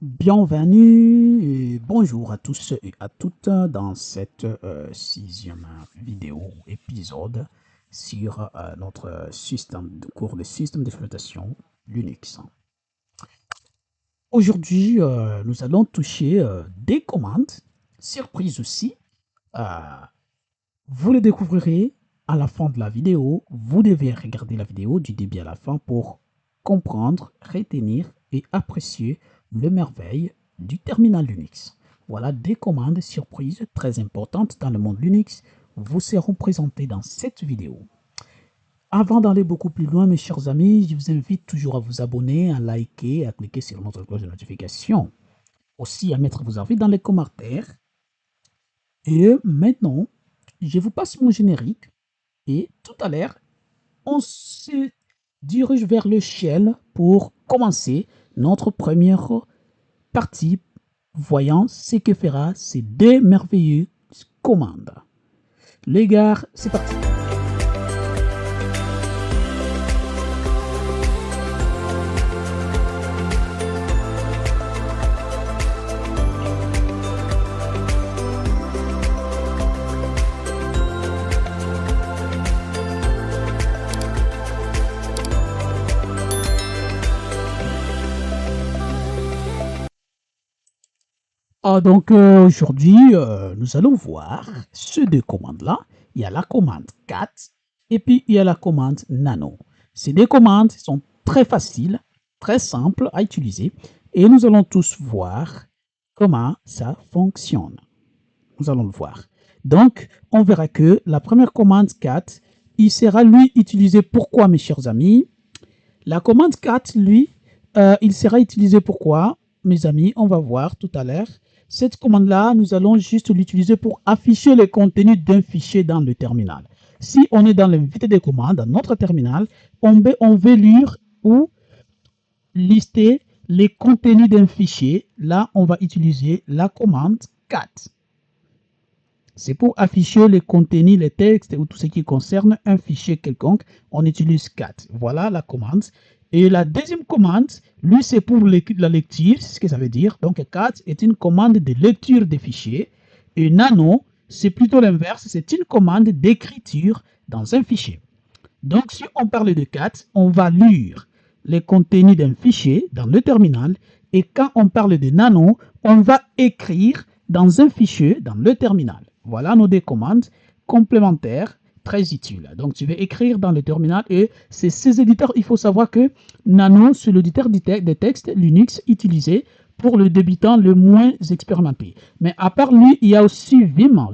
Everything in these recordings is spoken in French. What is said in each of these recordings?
Bienvenue et bonjour à tous et à toutes dans cette sixième épisode sur notre cours de système d'exploitation Linux. Aujourd'hui, nous allons toucher des commandes, surprise aussi. Euh, vous les découvrirez à la fin de la vidéo. Vous devez regarder la vidéo du début à la fin pour comprendre, retenir et apprécier le merveille du terminal Linux. Voilà des commandes surprises très importantes dans le monde Linux vous seront présentées dans cette vidéo. Avant d'aller beaucoup plus loin, mes chers amis, je vous invite toujours à vous abonner, à liker, à cliquer sur notre cloche de notification. Aussi à mettre vos avis dans les commentaires. Et maintenant, je vous passe mon générique. Et tout à l'heure, on se dirige vers le shell pour commencer notre première partie, voyant ce que fera ces deux merveilleuses commandes. Les gars, c'est parti. Donc aujourd'hui, nous allons voir ces deux commandes-là. Il y a la commande cat et puis il y a la commande nano. Ces deux commandes sont très faciles, très simples à utiliser et nous allons tous voir comment ça fonctionne. Nous allons le voir. Donc, on verra que la première commande cat, il sera lui utilisé pourquoi, mes chers amis? La commande cat, lui, il sera utilisé pourquoi, mes amis? On va voir tout à l'heure. Cette commande-là, nous allons juste l'utiliser pour afficher le contenu d'un fichier dans le terminal. Si on est dans l'invité des commandes, dans notre terminal, on veut lire ou lister les contenus d'un fichier. Là, on va utiliser la commande cat. C'est pour afficher les contenus, les textes ou tout ce qui concerne un fichier quelconque. On utilise cat. Voilà la commande. Et la deuxième commande, lui, c'est pour la lecture, c'est ce que ça veut dire. Donc, cat est une commande de lecture des fichiers. Et nano, c'est plutôt l'inverse, c'est une commande d'écriture dans un fichier. Donc, si on parle de cat, on va lire les contenus d'un fichier dans le terminal. Et quand on parle de nano, on va écrire dans un fichier dans le terminal. Voilà nos deux commandes complémentaires très utiles. Donc, tu vas écrire dans le terminal et c'est ces éditeurs. Il faut savoir que Nano, c'est l'éditeur des textes Linux utilisé pour le débutant le moins expérimenté. Mais à part lui, il y a aussi Vim,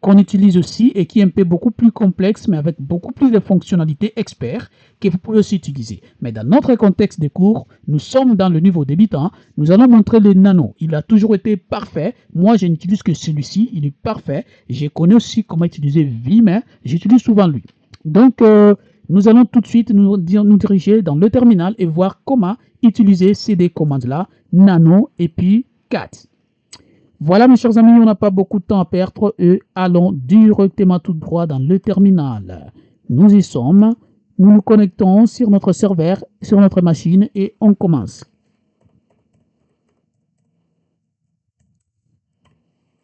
qu'on utilise aussi et qui est un peu beaucoup plus complexe, mais avec beaucoup plus de fonctionnalités experts que vous pouvez aussi utiliser. Mais dans notre contexte de cours, nous sommes dans le niveau débutant. Nous allons montrer le nano. Il a toujours été parfait. Moi, je n'utilise que celui-ci. Il est parfait. Je connais aussi comment utiliser Vim, mais j'utilise souvent lui. Donc, nous allons tout de suite nous diriger dans le terminal et voir comment utiliser ces deux commandes-là, nano et puis cat. Voilà mes chers amis, on n'a pas beaucoup de temps à perdre et allons directement tout droit dans le terminal. Nous y sommes, nous nous connectons sur notre serveur, sur notre machine et on commence.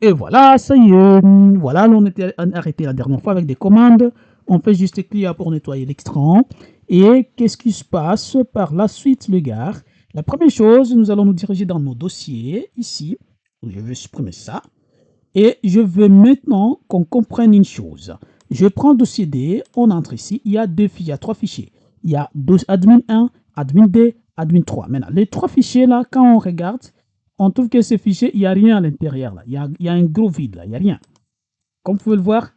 Et voilà, ça y est, voilà, on était arrêté la dernière fois avec des commandes. On fait juste clic pour nettoyer l'extrait. Et qu'est-ce qui se passe par la suite, les gars? La première chose, nous allons nous diriger dans nos dossiers, ici. Je vais supprimer ça. Et je veux maintenant qu'on comprenne une chose. Je prends le dossier D, on entre ici. Il y a il y a trois fichiers. Il y a admin 1, admin 2, admin 3. Maintenant, les trois fichiers là, quand on regarde, on trouve que ces fichiers, il n'y a rien à l'intérieur là. Il y a un gros vide là, il n'y a rien. Comme vous pouvez le voir,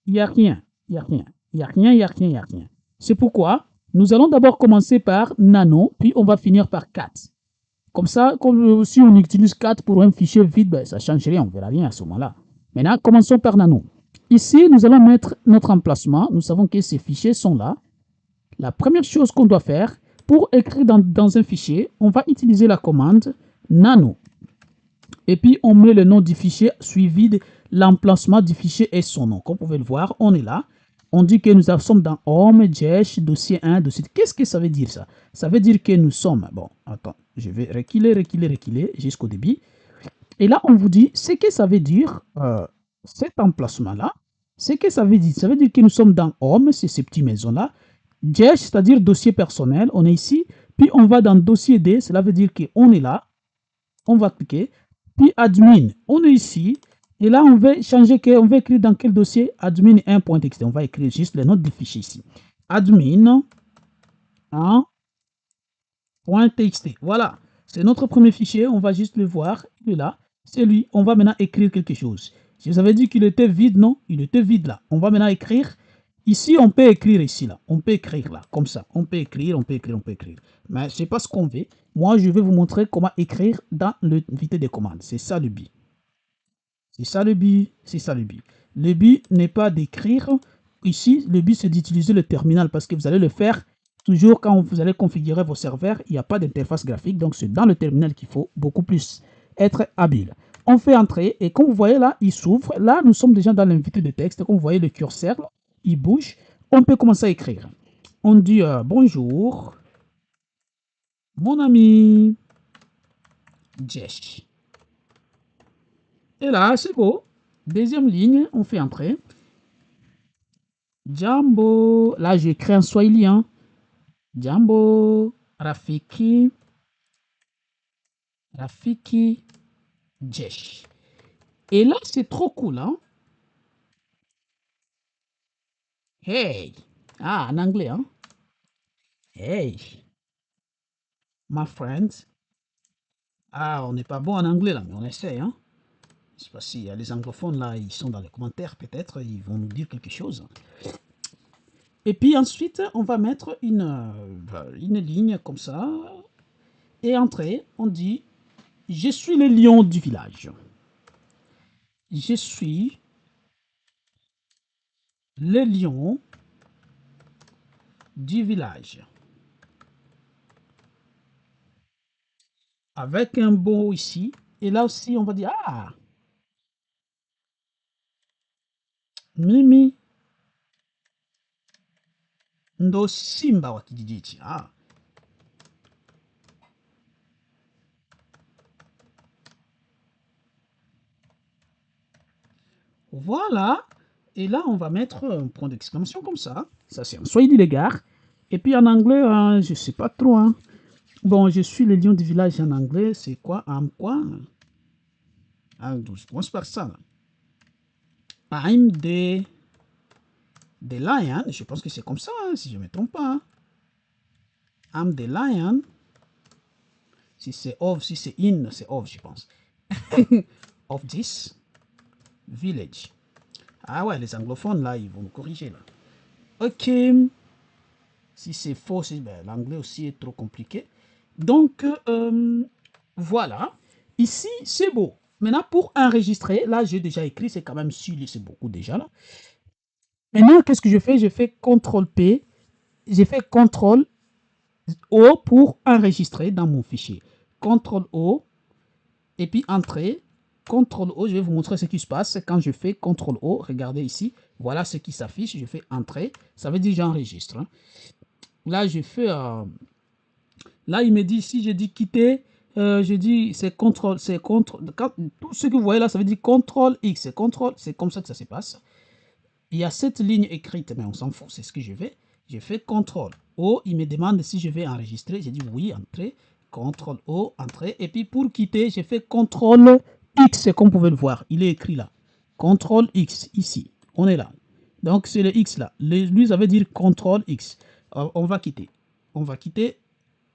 il n'y a rien. Il n'y a rien. Il n'y a rien, il n'y a rien, il n'y a rien. C'est pourquoi nous allons d'abord commencer par nano, puis on va finir par cat. Comme ça, si on utilise 4 pour un fichier vide, ben, ça ne change rien, on ne verra rien à ce moment-là. Maintenant, commençons par nano. Ici, nous allons mettre notre emplacement. Nous savons que ces fichiers sont là. La première chose qu'on doit faire, pour écrire dans un fichier, on va utiliser la commande nano. Et puis, on met le nom du fichier suivi de l'emplacement du fichier et son nom. Comme vous pouvez le voir, on est là. On dit que nous sommes dans Home, Jesh, dossier 1, dossier 2. Qu'est-ce que ça veut dire ça? Ça veut dire que nous sommes... Bon, attends. Je vais reculer jusqu'au début. Et là, on vous dit ce que ça veut dire, cet emplacement-là. Ce que ça veut dire que nous sommes dans Home, c'est ces petites maisons-là. Dash, c'est-à-dire dossier personnel, on est ici. Puis on va dans dossier D, cela veut dire qu'on est là. On va cliquer. Puis admin, on est ici. Et là, on va changer, on va écrire dans quel dossier? Admin 1.txt. On va écrire juste les notes du fichier ici. Admin 1.txt. Voilà, c'est notre premier fichier. On va juste le voir. Il est là. C'est lui. On va maintenant écrire quelque chose. Je vous avais dit qu'il était vide, non? Il était vide là. On va maintenant écrire. Ici, on peut écrire ici, là. On peut écrire là, comme ça. On peut écrire. Mais ce n'est pas ce qu'on veut. Moi, je vais vous montrer comment écrire dans l'invité des commandes. C'est ça le but. Le but n'est pas d'écrire. Ici, le but, c'est d'utiliser le terminal parce que vous allez le faire toujours quand vous allez configurer vos serveurs. Il n'y a pas d'interface graphique. Donc, c'est dans le terminal qu'il faut beaucoup plus être habile. On fait entrer et comme vous voyez là, il s'ouvre. Là, nous sommes déjà dans l'invité de texte. Comme vous voyez, le curseur, il bouge. On peut commencer à écrire. On dit bonjour, mon ami Jesh. Et là, c'est beau. Deuxième ligne, on fait entrer. Jambo. Là, j'écris en swahili. Hein. Jambo. Rafiki. Jesh. Et là, c'est trop cool. Hein. Hey. Ah, en anglais. Hein. Hey. My friend. Ah, on n'est pas bon en anglais là, mais on essaie. Hein. Je ne sais pas s'il y a les anglophones là, ils sont dans les commentaires peut-être, ils vont nous dire quelque chose. Et puis ensuite, on va mettre une ligne comme ça. Et entrer, on dit « Je suis le lion du village. Je suis le lion du village. » Avec un beau ici. Et là aussi, on va dire « Ah, Mimi ndo simba wa kijiji hichi. Ah. » Voilà. Et là, on va mettre un point d'exclamation comme ça. Ça, c'est en swahili, les gars. Et puis en anglais, je ne sais pas trop. Hein. Bon, je suis le lion du village en anglais. C'est quoi? I'm quoi? Je commence par ça. Là. I'm the lion. Je pense que c'est comme ça, hein, si je ne me trompe pas. Hein. I'm the lion. Si c'est of, si c'est in, c'est of, je pense. Of this village. Ah ouais, les anglophones, là, ils vont me corriger, là. Ok. Si c'est faux, ben, l'anglais aussi est trop compliqué. Donc, voilà. Ici, c'est beau. Maintenant, pour enregistrer, là, j'ai déjà écrit, c'est quand même sûr, c'est beaucoup déjà, là. Maintenant, qu'est-ce que je fais? Je fais CTRL-P. J'ai fait CTRL-O pour enregistrer dans mon fichier. CTRL-O. Et puis, Entrée. CTRL-O, je vais vous montrer ce qui se passe quand je fais CTRL-O. Regardez ici. Voilà ce qui s'affiche. Je fais Entrée. Ça veut dire j'enregistre. Hein. Là, je fais... là, il me dit, si je dis quitter, je dis c'est CTRL, tout ce que vous voyez là, ça veut dire CTRL-X. C'est comme ça que ça se passe. Il y a cette ligne écrite, mais on s'en fout, c'est ce que je fais. Je fais CTRL-O, il me demande si je vais enregistrer. J'ai dit oui, entrer. CTRL-O, entrer. Et puis pour quitter, j'ai fait CTRL-X, comme vous pouvez le voir. Il est écrit là. CTRL-X, ici. On est là. Donc c'est le X là. Lui, ça veut dire CTRL-X. On va quitter. On va quitter.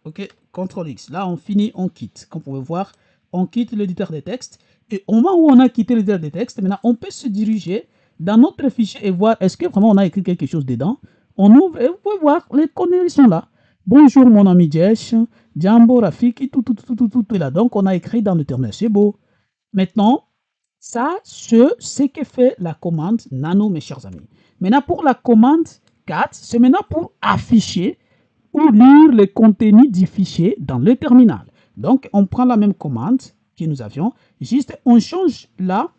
OK, CTRL-X. Là, on finit, on quitte. Comme vous pouvez voir, on quitte l'éditeur de texte. Et au moment où on a quitté l'éditeur de texte, maintenant, on peut se diriger dans notre fichier et voir est-ce que vraiment on a écrit quelque chose dedans. On ouvre et vous pouvez voir, les conneries sont là. Bonjour mon ami Jesh, Jambo, Rafiki, tout est là. Donc on a écrit dans le terminal, c'est beau. Maintenant, ça, c'est ce que fait la commande nano, mes chers amis. Maintenant, pour la commande 4, c'est maintenant pour afficher ou lire le contenu du fichier dans le terminal. Donc, on prend la même commande que nous avions, juste on change là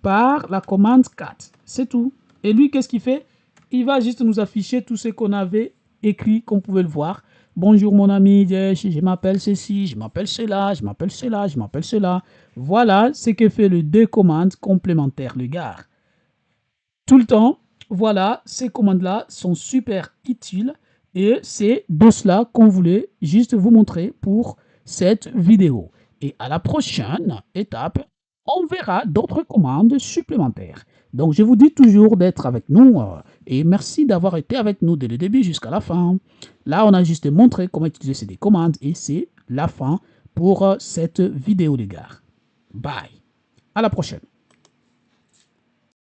par la commande 4. C'est tout. Et lui, qu'est-ce qu'il fait? Il va juste nous afficher tout ce qu'on avait écrit, comme vous pouvez le voir. bonjour mon ami, je m'appelle ceci, je m'appelle cela, je m'appelle cela, je m'appelle cela. Voilà ce que fait les deux commandes complémentaires, les gars. Tout le temps, voilà, ces commandes-là sont super utiles et c'est de cela qu'on voulait juste vous montrer pour cette vidéo. Et à la prochaine étape, on verra d'autres commandes supplémentaires. Donc, je vous dis toujours d'être avec nous et merci d'avoir été avec nous dès le début jusqu'à la fin. Là, on a juste montré comment utiliser ces commandes et c'est la fin pour cette vidéo, les gars. Bye. À la prochaine.